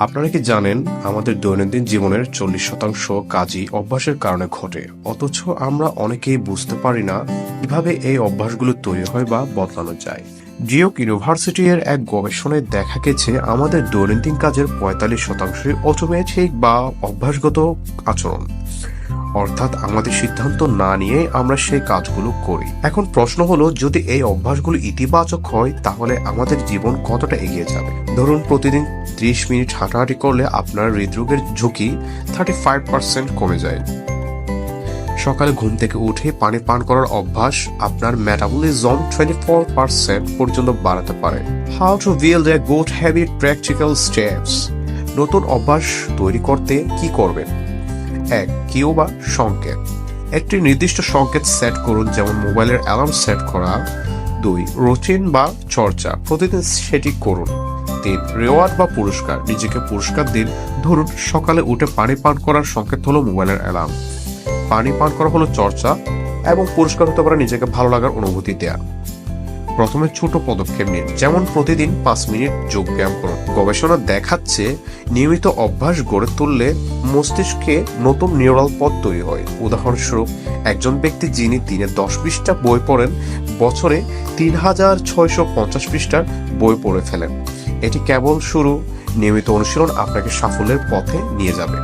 আপনারা কি জানেন আমাদের দৈনন্দিন জীবনের 40% কাজই অভ্যাসের কারণে ঘটে, অথচ আমরা অনেকেই বুঝতে পারি না কিভাবে এই অভ্যাসগুলো তৈরি হয় বা বদলানো যায়। ডিউক ইউনিভার্সিটি এর এক গবেষণায় দেখা গেছে আমাদের দৈনন্দিন কাজের 45%ই অটোমেটিক বা অভ্যাসগত আচরণ, অর্থাৎ আমাদের সিদ্ধান্ত না নিয়ে আমরা সেই কাজগুলো করি। এখন প্রশ্ন হলো, যদি এই অভ্যাসগুলো ইতিবাচক হয় তাহলে আমাদের জীবন কতটা এগিয়ে যাবে। ধরুন, প্রতিদিন 30 মিনিট হাঁটাহাঁটি করলে আপনার হৃদরোগের ঝুঁকি 35% কমে যায়। সকালে ঘুম থেকে উঠে পানি পান করার অভ্যাস আপনার মেটাবলিজম 24% পর্যন্ত বাড়াতে পারে। How to build a good habit practical steps. নতুন অভ্যাস তৈরি করতে কি করবেন? 1. কিউ বা সংকেত। একটি নির্দিষ্ট সংকেত সেট করুন, যেমন মোবাইলের অ্যালার্ম সেট করা। 2. রুটিন বা চর্চা, প্রতিদিন সেটি করুন। 3. রেওয়ার্ড বা পুরস্কার, নিজেকে পুরস্কার দিন। ধরুন, সকালে উঠে পানি পান করার সংকেত হলো মোবাইলের অ্যালার্ম, পানি পান করা হলো চর্চা, এবং পুরস্কার হতে পারে নিজেকে ভালো লাগার অনুভূতি দেয়া। প্রথমে ছোট পদক্ষেপ নিন, যেমন প্রতিদিন 5 মিনিট যোগ ব্যায়াম করুন। গবেষণা দেখাচ্ছে নিয়মিত অভ্যাস গড়ে তুললে মস্তিষ্কে নতুন নিউরাল পথ তৈরি হয়। উদাহরণস্বরূপ, একজন ব্যক্তি যিনি দিনে 10 পৃষ্ঠা বই পড়েন, বছরে 3650 পৃষ্ঠার বই পড়ে ফেলেন। এটি কেবল শুরু, নিয়মিত অনুশীলন আপনাকে সাফল্যের পথে নিয়ে যাবে।